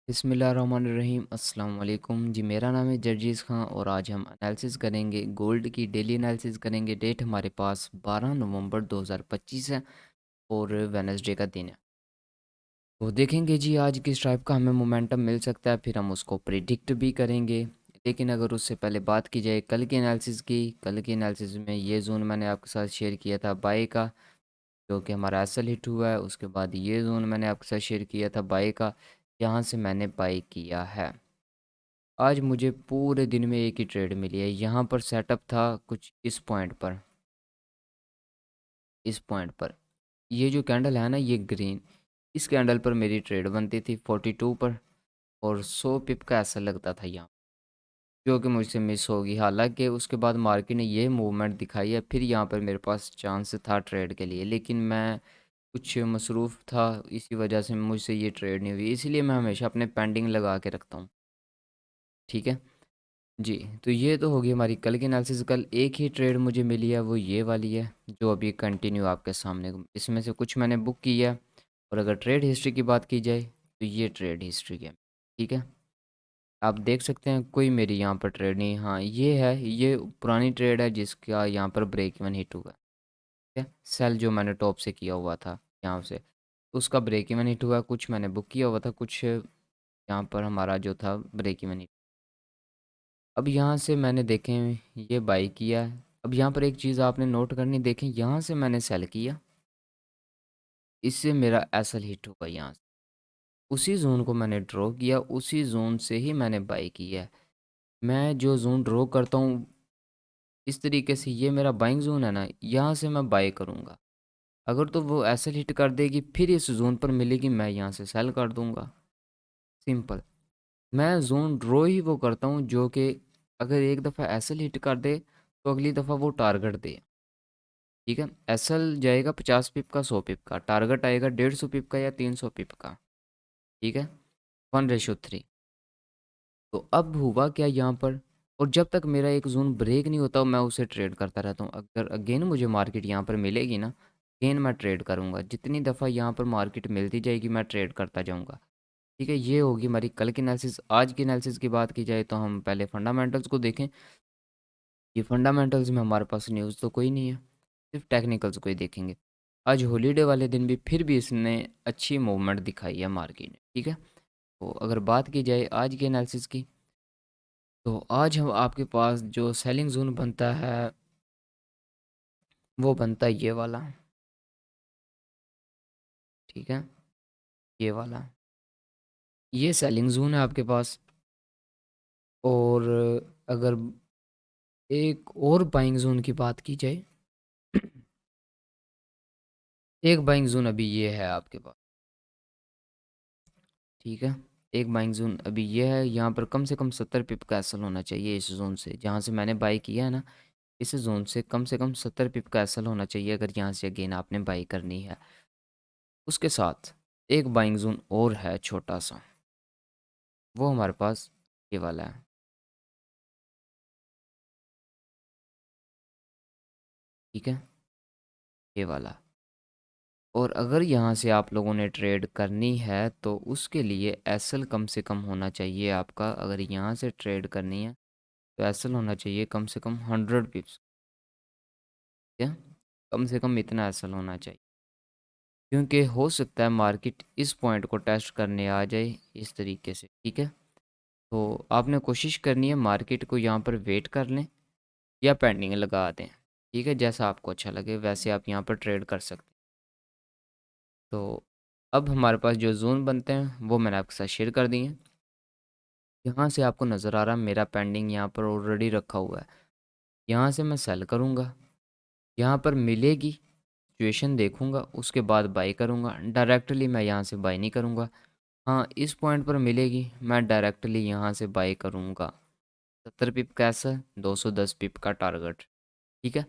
बिस्मिल्लाहिर्रहमानिर्रहीम अस्सलाम वालेकुम जी। मेरा नाम है जर्जीज़ खां और आज हम एनालिसिस करेंगे गोल्ड की। डेली एनालिसिस करेंगे। डेट हमारे पास 12 नवंबर 2025 है और वेडनेसडे का दिन है। तो देखेंगे जी आज किस टाइप का हमें मोमेंटम मिल सकता है, फिर हम उसको प्रिडिक्ट भी करेंगे। लेकिन अगर उससे पहले बात की जाए कल की एनालिसिस में ये जोन मैंने आपके साथ शेयर किया था बाय का, जो कि हमारा एसएल हिट हुआ है। उसके बाद ये जोन मैंने आपके साथ शेयर किया था बाय का, यहाँ से मैंने बाय किया है। आज मुझे पूरे दिन में एक ही ट्रेड मिली है। यहाँ पर सेटअप था कुछ इस पॉइंट पर ये जो कैंडल है ना, ये ग्रीन, इस कैंडल पर मेरी ट्रेड बनती थी 42 पर और 100 पिप का ऐसा लगता था यहाँ, जो कि मुझसे मिस होगी। हालांकि उसके बाद मार्केट ने ये मूवमेंट दिखाई है, फिर यहाँ पर मेरे पास चांस था ट्रेड के लिए, लेकिन मैं कुछ मसरूफ़ था, इसी वजह से मुझसे ये ट्रेड नहीं हुई। इसलिए मैं हमेशा अपने पेंडिंग लगा के रखता हूँ। ठीक है जी। तो ये तो होगी हमारी कल की एनालिसिस। कल एक ही ट्रेड मुझे मिली है, वो ये वाली है जो अभी कंटिन्यू आपके सामने। इसमें से कुछ मैंने बुक की है। और अगर ट्रेड हिस्ट्री की बात की जाए तो ये ट्रेड हिस्ट्री है। ठीक है, आप देख सकते हैं कोई मेरी यहाँ पर ट्रेड नहीं। हाँ ये है, ये पुरानी ट्रेड है जिसका यहाँ पर ब्रेक इवन हिट हुआ है। ठीक है, सेल जो मैंने टॉप से किया हुआ था यहाँ से, उसका ब्रेक इवन हिट हुआ है। कुछ मैंने बुक किया हुआ था, कुछ यहाँ पर हमारा जो था ब्रेक इवन हिट। अब यहाँ से मैंने देखें ये बाई किया है। अब यहाँ पर एक चीज़ आपने नोट करनी, देखें यहाँ से मैंने सेल किया, इससे मेरा एसएल हिट होगा यहाँ से। उसी जोन को मैंने ड्रॉ किया, उसी जोन से ही मैंने बाई किया है। मैं जो जोन ड्रॉ करता हूँ इस तरीके से, ये मेरा बाइंग जोन है ना, यहाँ से मैं बाई करूँगा। अगर तो वो एसएल हिट कर देगी, फिर इस जोन पर मिलेगी, मैं यहाँ से सेल कर दूँगा। सिंपल। मैं ज़ोन ड्रॉ ही वो करता हूँ जो कि अगर एक दफ़ा एसएल हिट कर दे तो अगली दफ़ा वो टारगेट दे। ठीक है, एसएल जाएगा 50 पिप का, 100 पिप का, टारगेट आएगा 150 पिप का या 300 पिप का। ठीक है, 1:3। तो अब हुआ क्या यहाँ पर, और जब तक मेरा एक जोन ब्रेक नहीं होता मैं उसे ट्रेड करता रहता हूँ। अगर अगेन मुझे मार्केट यहाँ पर मिलेगी ना, अगेन मैं ट्रेड करूँगा। जितनी दफ़ा यहाँ पर मार्केट मिलती जाएगी मैं ट्रेड करता जाऊँगा। ठीक है, ये होगी हमारी कल की एनालिसिस। आज की एनालिसिस की बात की जाए तो हम पहले फंडामेंटल्स को देखें। ये फंडामेंटल्स में हमारे पास न्यूज़ तो कोई नहीं है, सिर्फ टेक्निकल्स को ही देखेंगे। आज हॉलीडे वाले दिन भी फिर भी इसने अच्छी मूवमेंट दिखाई है मार्केट ने। ठीक है, तो अगर बात की जाए आज के एनालिसिस की, तो आज हम आपके पास जो सेलिंग जोन बनता है वो बनता है ये वाला। ठीक है, ये वाला, ये सेलिंग जोन है आपके पास। और अगर एक और बाइंग जोन की बात की जाए, एक बाइंग जोन अभी ये है आपके पास। ठीक है, एक बाइंग जोन अभी ये है। यहाँ पर कम से कम 70 पिप का एसल होना चाहिए इस जोन से, जहाँ से मैंने बाई किया है ना, इस जोन से कम 70 पिप का एसल होना चाहिए अगर यहाँ से अगेन आपने बाई करनी है। उसके साथ एक बाइंग जोन और है छोटा सा, वो हमारे पास ये वाला है। ठीक है, ये वाला। और अगर यहाँ से आप लोगों ने ट्रेड करनी है तो उसके लिए एसएल कम से कम होना चाहिए आपका। अगर यहाँ से ट्रेड करनी है तो एसएल होना चाहिए कम से कम 100 पिप्स। ठीक है, कम से कम इतना एसएल होना चाहिए, क्योंकि हो सकता है मार्केट इस पॉइंट को टेस्ट करने आ जाए इस तरीके से। ठीक है, तो आपने कोशिश करनी है मार्केट को यहाँ पर वेट कर लें या पेंडिंग लगा दें। ठीक है, जैसा आपको अच्छा लगे वैसे आप यहाँ पर ट्रेड कर सकते हैं। तो अब हमारे पास जो जोन बनते हैं वो मैंने आपके साथ शेयर कर दिए हैं। यहाँ से आपको नज़र आ रहा है मेरा पेंडिंग यहाँ पर ऑलरेडी रखा हुआ है। यहाँ से मैं सेल करूँगा, यहाँ पर मिलेगी, सिचुएशन देखूँगा, उसके बाद बाई करूँगा। डायरेक्टली मैं यहाँ से बाई नहीं करूँगा। हाँ, इस पॉइंट पर मिलेगी, मैं डायरेक्टली यहाँ से बाई करूँगा। 70 पिप कैसा, 210 पिप का टारगेट। ठीक है,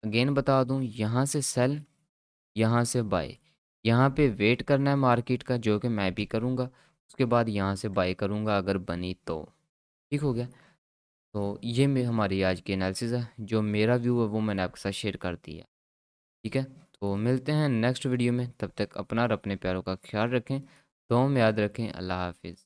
अगेन बता दूँ, यहाँ से सेल, यहाँ से बाय, यहाँ पे वेट करना है मार्केट का, जो कि मैं भी करूँगा। उसके बाद यहाँ से बाय करूँगा अगर बनी तो। ठीक हो गया। तो ये में हमारी आज की एनालिसिस है, जो मेरा व्यू है वो मैंने आपके साथ शेयर कर दिया। ठीक है, तो मिलते हैं नेक्स्ट वीडियो में। तब तक अपना और अपने प्यारों का ख्याल रखें, दुआओं में याद रखें। अल्लाह हाफिज़।